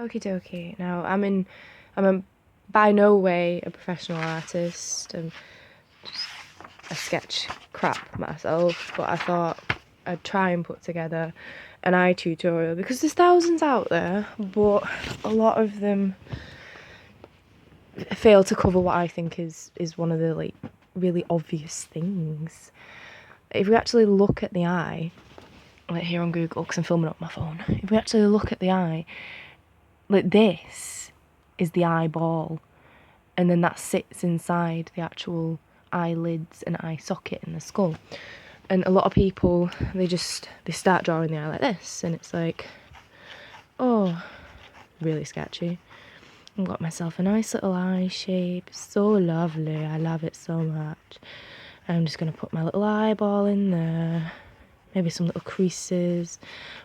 Okie dokie. Now, I'm by no way a professional artist. I'm just a sketch crap myself, but I thought I'd try and put together an eye tutorial because there's thousands out there, but a lot of them fail to cover what I think is one of the like really obvious things. If we actually look at the eye, like here on Google, because I'm filming up my phone, if we actually look at the eye, like this is the eyeball, and then that sits inside the actual eyelids and eye socket in the skull. And a lot of people, they start drawing the eye like this, and it's like, oh, really sketchy. I've got myself a nice little eye shape, so lovely, I love it so much. I'm just going to put my little eyeball in there, maybe some little creases,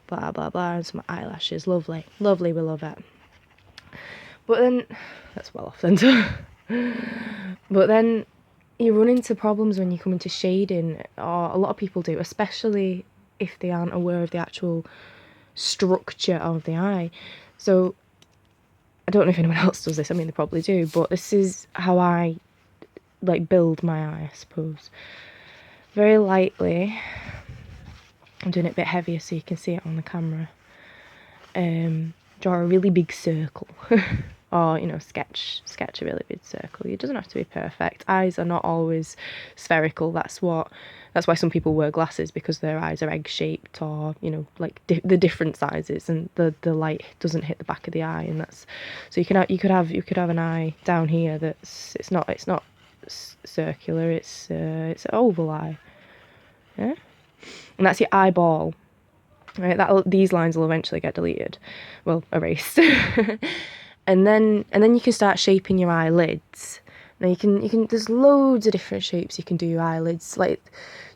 blah blah blah, and some eyelashes, lovely, lovely, we love it. But then, that's well off then. But then you run into problems when you come into shading, or a lot of people do, especially if they aren't aware of the actual structure of the eye. So I don't know if anyone else does this, I mean they probably do, but this is how I like build my eye, I suppose. Very lightly, I'm doing it a bit heavier so you can see it on the camera. Draw a really big circle. Or, you know, sketch a really big circle. It doesn't have to be perfect. Eyes are not always spherical. That's why some people wear glasses, because their eyes are egg-shaped, or, you know, like the different sizes, and the light doesn't hit the back of the eye, and that's so you could have an eye down here that's it's not circular. It's an oval eye. Yeah, and that's your eyeball. Right, these lines will eventually get deleted, well, erased. And then you can start shaping your eyelids. Now you can there's loads of different shapes you can do your eyelids. Like,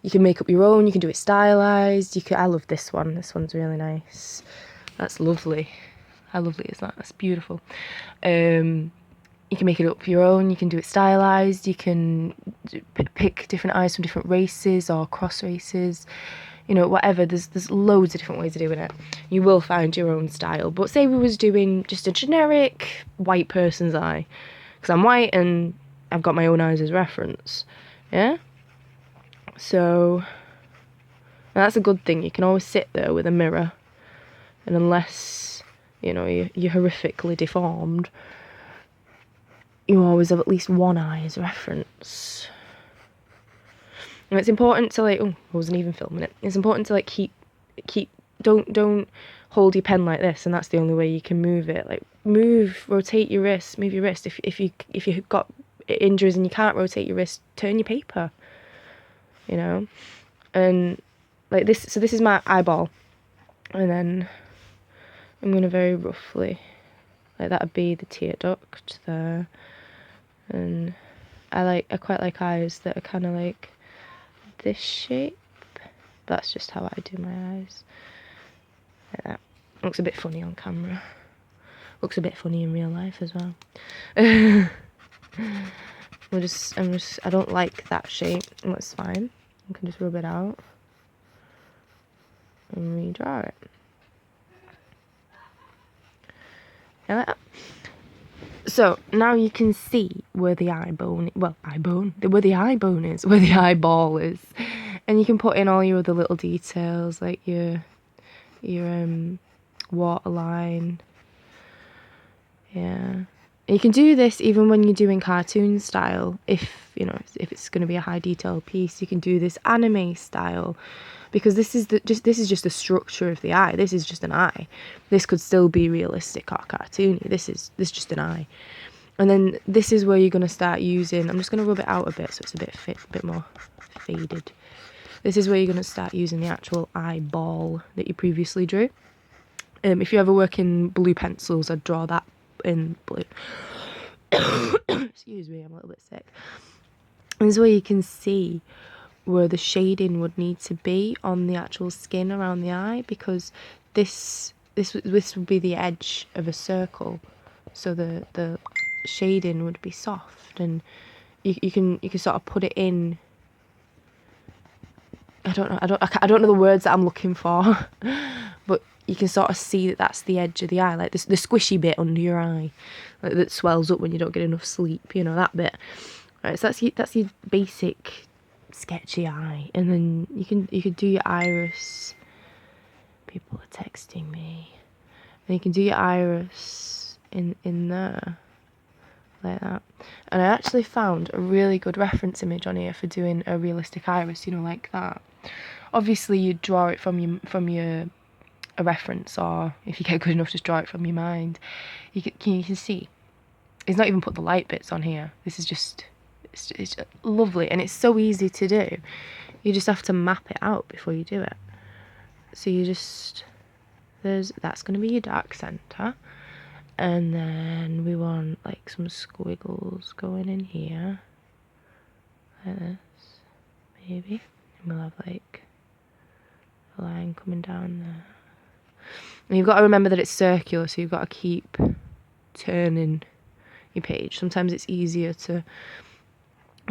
you can make up your own, you can do it stylized. I love this one. This one's really nice. That's lovely. How lovely is that? That's beautiful. You can make it up your own, you can do it stylized, you can pick different eyes from different races or cross races. You know, whatever, there's loads of different ways of doing it. You will find your own style. But say we was doing just a generic white person's eye, because I'm white and I've got my own eyes as reference, yeah? So, that's a good thing. You can always sit there with a mirror, and unless, you know, you're horrifically deformed, you always have at least one eye as reference. And it's important to, like, oh, I wasn't even filming it. It's important to, like, keep, don't hold your pen like this, and that's the only way you can move it. Like, rotate your wrist, move your wrist. If you've got injuries and you can't rotate your wrist, turn your paper, you know? And, like, this is my eyeball. And then I'm going to very roughly, like, that would be the tear duct there. And I quite like eyes that are kind of like this shape. That's just how I do my eyes. Like that. Looks a bit funny on camera. Looks a bit funny in real life as well. I don't like that shape. That's fine. I can just rub it out and redraw it. Like that. So now you can see where the where the eye bone is, where the eyeball is, and you can put in all your other little details, like your waterline. Yeah, and you can do this even when you're doing cartoon style. If you know, if it's going to be a high detail piece, you can do this anime style, because this is just the structure of the eye. This is just an eye. This could still be realistic or cartoony. This is just an eye. And then this is where you're going to start using, I'm just going to rub it out a bit so it's a bit more faded. This is where you're going to start using the actual eyeball that you previously drew. If you ever work in blue pencils, I'd draw that in blue. Excuse me, I'm a little bit sick. This is where you can see where the shading would need to be on the actual skin around the eye, because this would be the edge of a circle, so the shading would be soft, and you can sort of put it in. I don't know the words that I'm looking for, but you can sort of see that that's the edge of the eye, like the squishy bit under your eye, like that swells up when you don't get enough sleep, you know, that bit. Right, so that's your basic sketchy eye, and then you can do your iris. People are texting me. And you can do your iris in there, like that. And I actually found a really good reference image on here for doing a realistic iris, you know, like that. Obviously, you draw it from your a reference, or if you get good enough, just draw it from your mind. You can see. He's not even put the light bits on here. This is just it's just lovely, and it's so easy to do. You just have to map it out before you do it. So you just that's going to be your dark center, and then we want like some squiggles going in here, like this, maybe, and we'll have like a line coming down there. And you've got to remember that it's circular, so you've got to keep turning your page. Sometimes it's easier to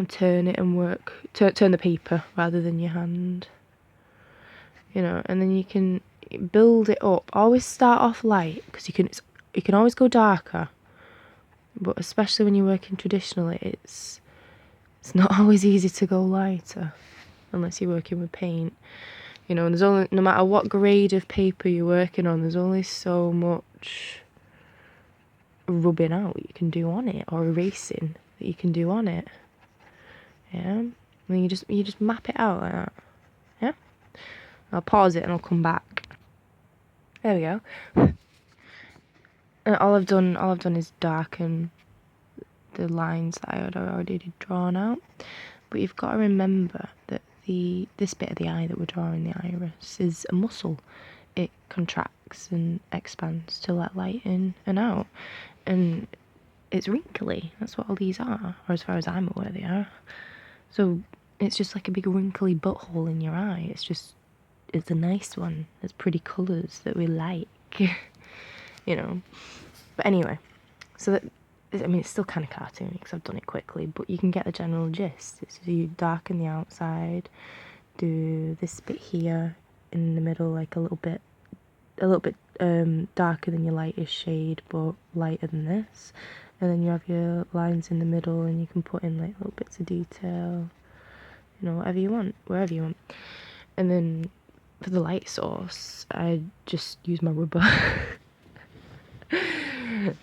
turn it and turn the paper rather than your hand, you know. And then you can build it up. Always start off light, because you can always go darker, but especially when you're working traditionally, it's not always easy to go lighter unless you're working with paint. You know, and there's only, no matter what grade of paper you're working on, there's only so much rubbing out you can do on it, or erasing that you can do on it. Yeah, and then you just map it out like that. Yeah, I'll pause it and I'll come back. There we go. And all I've done is darken the lines that I had already drawn out. But you've got to remember that this bit of the eye that we're drawing, the iris, is a muscle. It contracts and expands to let light in and out, and it's wrinkly. That's what all these are, or as far as I'm aware they are. So it's just like a big wrinkly butthole in your eye. It's a nice one. There's pretty colours that we like, you know. But anyway, so that, I mean, it's still kind of cartoony because I've done it quickly, but you can get the general gist. So you darken the outside, do this bit here in the middle, like a little bit darker than your lightest shade, but lighter than this. And then you have your lines in the middle, and you can put in like little bits of detail, you know, whatever you want, wherever you want. And then for the light source, I just use my rubber.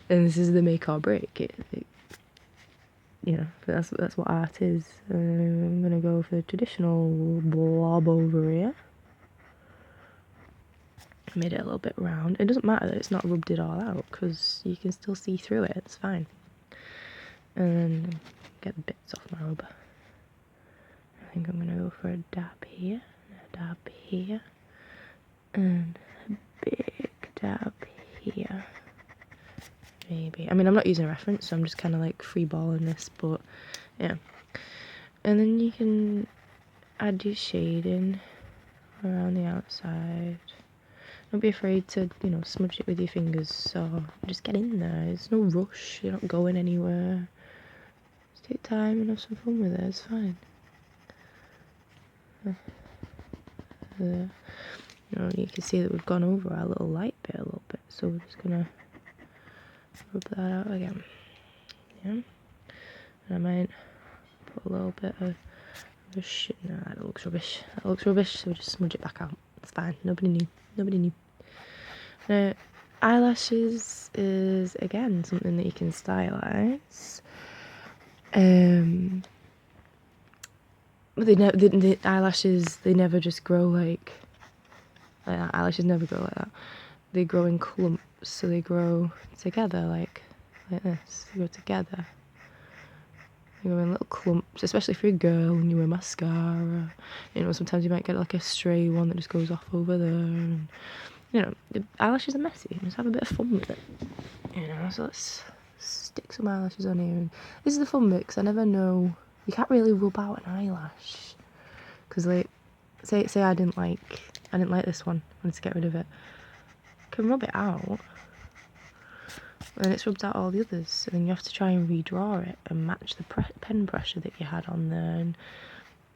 And this is the make or break. You know, that's what art is. I'm gonna go for the traditional blob over here. Made it a little bit round. It doesn't matter that it's not rubbed it all out, because you can still see through it. It's fine. And then get the bits off my rubber. I think I'm gonna go for a dab here, a dab here, and a big dab here. Maybe. I mean, I'm not using a reference, so I'm just kind of like freeballing this, but yeah. And then you can add your shading around the outside. Don't be afraid to, you know, smudge it with your fingers, so just get in there. There's no rush, you're not going anywhere. Just take time and have some fun with it, it's fine. You know, you can see that we've gone over our little light bit a little bit, so we're just gonna rub that out again. Yeah. And I might put a little bit of shit. No, that looks rubbish. That looks rubbish, so we just smudge it back out. It's fine. Nobody knew. Now, eyelashes is again something that you can stylize. But the eyelashes, they never just grow like that. Eyelashes never grow like that. They grow in clumps, so they grow together like this. They grow together. They grow in little clumps, especially if you're a girl and you wear mascara. You know, sometimes you might get like a stray one that just goes off over there. And, you know, the eyelashes are messy. Just have a bit of fun with it. You know, so let's stick some eyelashes on here. And this is the fun bit, because I never know. You can't really rub out an eyelash, because like, say I didn't like this one. I wanted to get rid of it. I can rub it out, and it's rubbed out all the others. So then you have to try and redraw it and match the pen pressure that you had on there. And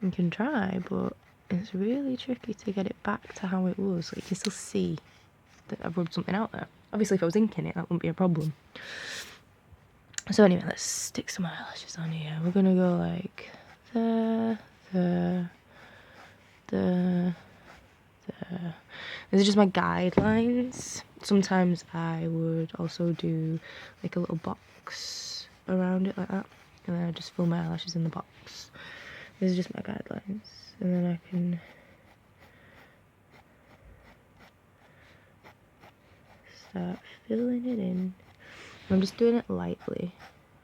you can try, but it's really tricky to get it back to how it was. Like, you can still see that I've rubbed something out there. Obviously, if I was inking it, that wouldn't be a problem. So anyway, let's stick some eyelashes on here. We're gonna go like there, there, there, there. These are just my guidelines. Sometimes I would also do like a little box around it like that, and then I just fill my eyelashes in the box. These are just my guidelines, and then I can start filling it in. I'm just doing it lightly.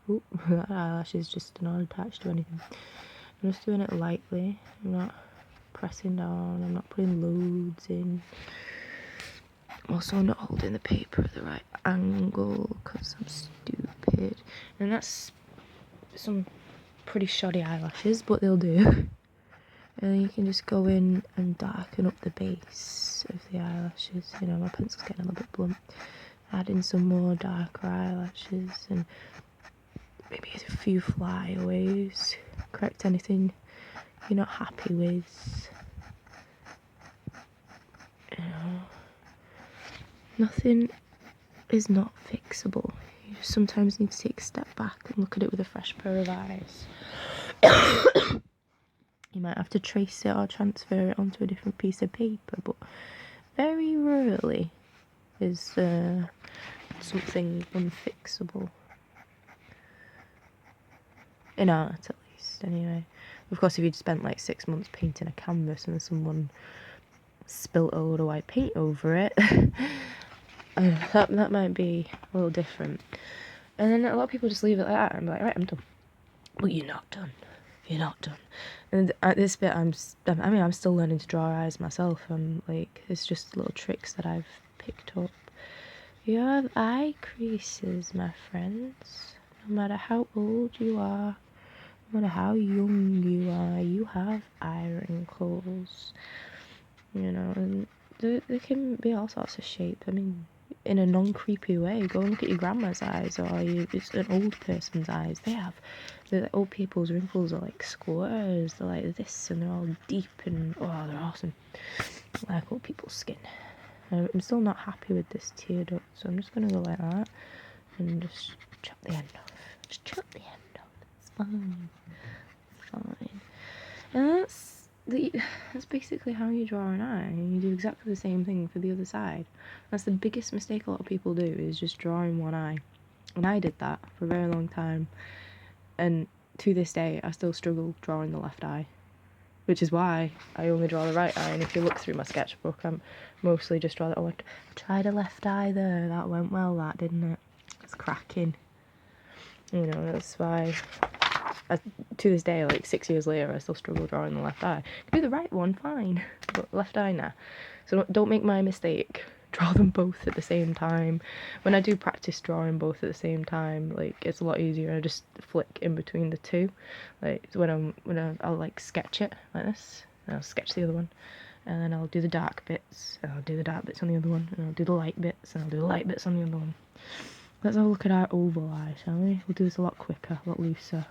Oop, that eyelash is just not attached to anything. I'm just doing it lightly. I'm not pressing down. I'm not putting loads in. I'm also not holding the paper at the right angle because I'm stupid. And that's some pretty shoddy eyelashes, but they'll do. And then you can just go in and darken up the base of the eyelashes. You know, my pencil's getting a little bit blunt. Add in some more darker eyelashes and maybe a few flyaways. Correct anything you're not happy with. You know, nothing is not fixable. You just sometimes need to take a step back and look at it with a fresh pair of eyes. You might have to trace it or transfer it onto a different piece of paper, but very rarely is something unfixable. In art, at least, anyway. Of course, if you'd spent like 6 months painting a canvas and someone spilt a load of white paint over it, that might be a little different. And then a lot of people just leave it like that and be like, right, I'm done. But you're not done. You're not done. And at this bit, I'm still learning to draw eyes myself. Like, it's just little tricks that I've picked up. You have eye creases, my friends. No matter how old you are, no matter how young you are, you have eye wrinkles. You know, and they can be all sorts of shapes. I mean, in a non-creepy way, go and look at your grandma's eyes, or it's an old person's eyes. The old people's wrinkles are like squares. They're like this, and they're all deep, and oh, they're awesome. I like old people's skin. I'm still not happy with this tear duct, so I'm just gonna go like that and just chop the end off. Just chop the end off. It's fine. It's fine. And that's basically how you draw an eye. You do exactly the same thing for the other side. That's the biggest mistake a lot of people do, is just drawing one eye. And I did that for a very long time. And to this day, I still struggle drawing the left eye. Which is why I only draw the right eye. And if you look through my sketchbook, I'm mostly just draw that. Oh, I tried a left eye there. That went well, that, didn't it? It's cracking. You know, that's why... to this day, like 6 years later, I still struggle drawing the left eye. I can do the right one, fine, but left eye, nah. So don't make my mistake. Draw them both at the same time. When I do practice drawing both at the same time, like, it's a lot easier. I just flick in between the two. Like, I'll like sketch it like this, and I'll sketch the other one, and then I'll do the dark bits, and I'll do the dark bits on the other one, and I'll do the light bits, and I'll do the light bits on the other one. Let's have a look at our oval eye, shall we? We'll do this a lot quicker, a lot looser.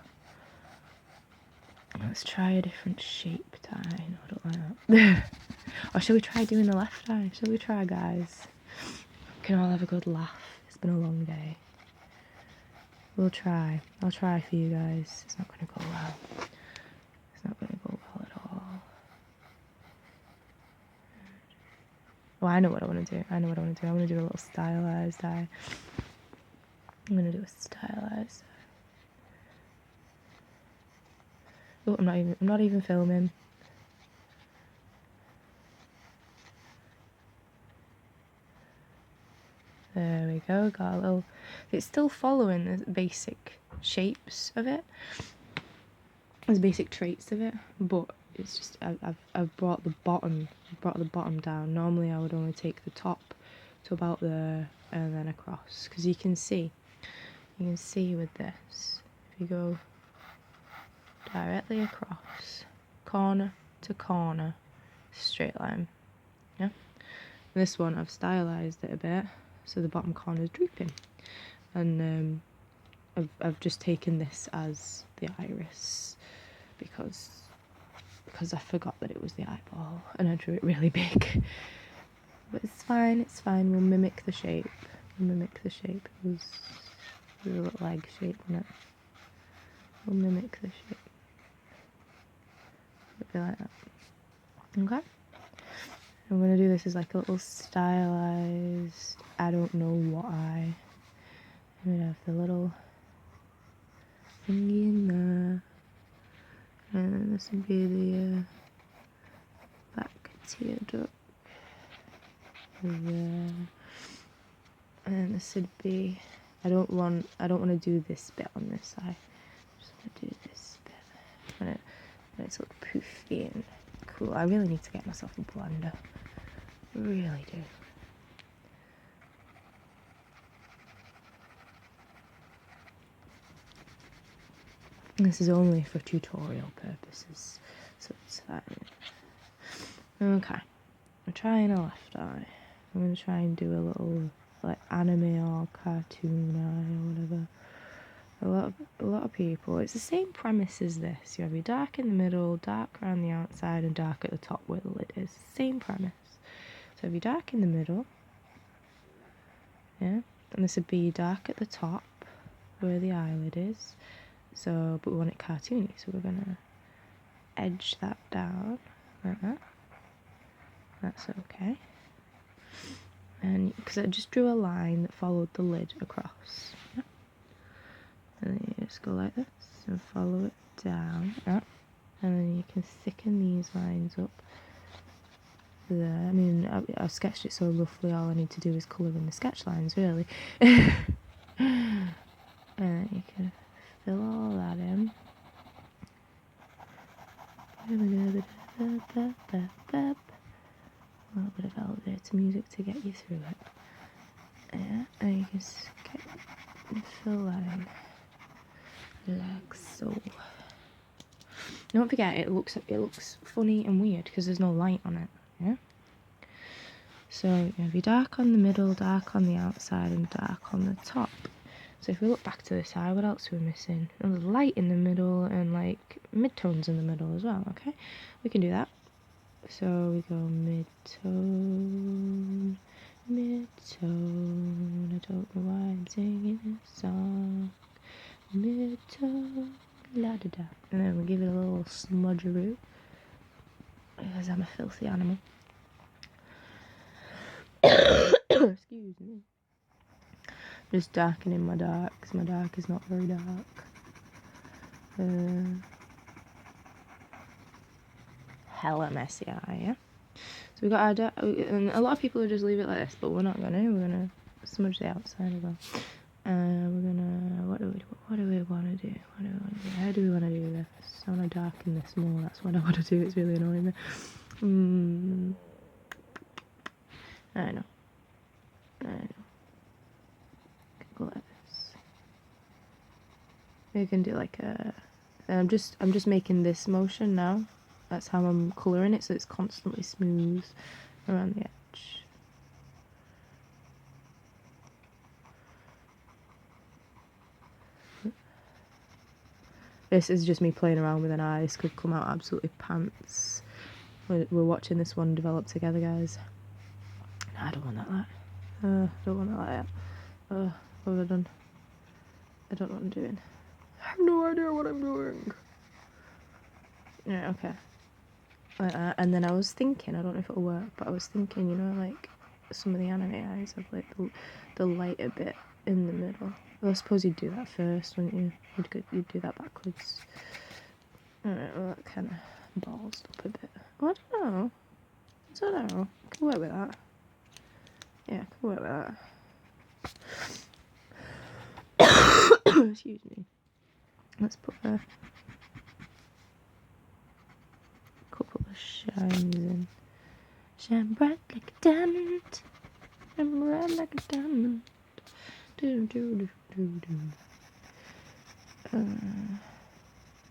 Let's try a different shaped eye. No, I don't like that. Or shall we try doing the left eye? Shall we try, guys? We can all have a good laugh. It's been a long day. We'll try. I'll try for you guys. It's not going to go well. It's not going to go well at all. Oh, I know what I want to do. I want to do a little stylized eye. I'm going to do a stylized eye. Oh, I'm not even filming. There we go, got a little... It's still following the basic shapes of it. There's basic traits of it, but it's just, I've brought the bottom down. Normally I would only take the top to about there and then across, because you can see with this, if you go directly across, corner to corner, straight line. Yeah. And this one I've stylized it a bit, so the bottom corner is drooping, and I've just taken this as the iris because I forgot that it was the eyeball, and I drew it really big. But it's fine, we'll mimic the shape. It was a little leg shape, wasn't it? We'll mimic the shape. It'll be like that. Okay? I'm gonna do this as like a little stylized, I don't know what eye. I'm gonna have the little thingy in there. And then this would be the back teardrop there. And this would be, I don't want to do this bit on this side. I just want to do this bit. And it's look poofy and cool. I really need to get myself a blender. I really do. This is only for tutorial purposes, so it's fine. Okay, I'm trying a left eye. I'm going to try and do a little like anime or cartoon eye or whatever. A lot of people, it's the same premise as this. You have your dark in the middle, dark around the outside, and dark at the top where the lid is. Same premise. So if you dark in the middle, yeah, and this would be dark at the top where the eyelid is. So, but we want it cartoony, so we're gonna edge that down like that. That's okay. And because I just drew a line that followed the lid across, yeah. And then you just go like this and follow it down, yeah. And then you can thicken these lines up there. I mean, I've sketched it so roughly, all I need to do is colour in the sketch lines, really. And then you can fill all that in. A little bit of elevator music to get you through it. Yeah, and you can fill that in like so. Don't forget, it looks funny and weird because there's no light on it. Yeah. So you have your dark on the middle, dark on the outside, and dark on the top. So if we look back to this eye, what else are we missing? And there's light in the middle and like mid-tones in the middle as well, okay? We can do that. So we go mid-tone, mid-tone. I don't know why I'm singing this song. Mid-tone, la-da-da. And then we give it a little smudgeroo. Because I'm a filthy animal. Excuse me. Just darkening my dark, because my dark is not very dark. Hella messy eye, yeah? So we got our dark, and a lot of people will just leave it like this, but we're not gonna. We're gonna smudge the outside as well. We're gonna, what do we want to do? How do we want to do this? I want to darken this more, that's what I want to do, it's really annoying me. I know. Go like this. We can do like a, I'm just making this motion now. That's how I'm colouring it, so it's constantly smooth around the edge. This is just me playing around with an eye. This could come out absolutely pants. We're watching this one develop together, guys. No, I don't want that light. I don't want that light. What have I done? I don't know what I'm doing. I have no idea what I'm doing. Yeah, okay. And then I was thinking, I don't know if it'll work, but I was thinking, you know, like some of the anime eyes have like the lighter bit in the middle. Well, I suppose you'd do that first, wouldn't you? You'd do that backwards. Alright, well that kind of ballsed up a bit. Oh, I don't know. I can work with that. Yeah, I can work with that. Excuse me. Let's put a couple of shines in. Shine bright like a diamond. Shine bright like a diamond. Do do do do do.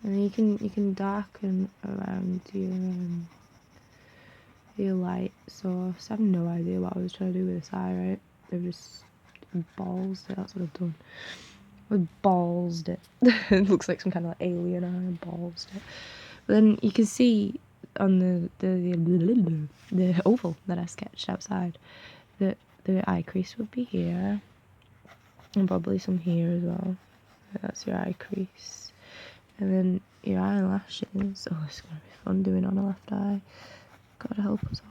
And you can darken around your light source. I have no idea what I was trying to do with this eye, right? They've just ballsed it. That's what I've done. I ballsed it. It looks like some kind of like alien eye. Ballsed it. But then you can see on the oval that I sketched outside, that the eye crease would be here, and probably some here as well. That's your eye crease, and then your eyelashes. Oh, it's gonna be fun doing on a left eye. God help us all.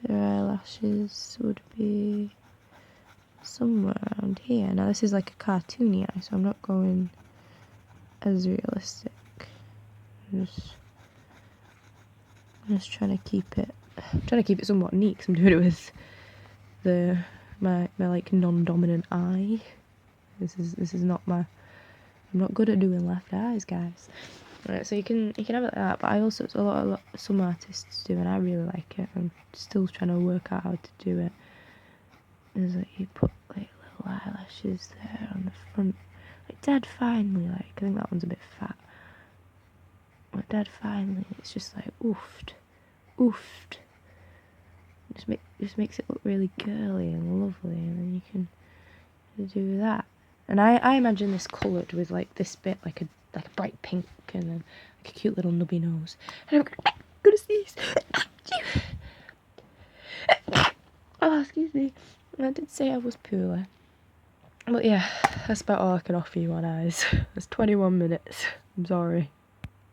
Your eyelashes would be somewhere around here. Now this is like a cartoony eye, so I'm not going as realistic. I'm just trying to keep it. Somewhat neat, because I'm doing it with my like non-dominant eye. This is not my. I'm not good at doing left eyes, guys. Right, so you can have it like that, but I also, it's a lot some artists do, and I really like it. I'm still trying to work out how to do it. Is that you put like little eyelashes there on the front, like dead finely. Like I think that one's a bit fat. Like dead finely. It's just like oofed. Just makes it look really girly and lovely, and then you can do that. And I imagine this coloured with like this bit, like a bright pink, and then like a cute little nubby nose. And I'm gonna sneeze. Oh, excuse me. I did say I was poorly. But yeah, that's about all I can offer you on eyes. It's 21 minutes. I'm sorry.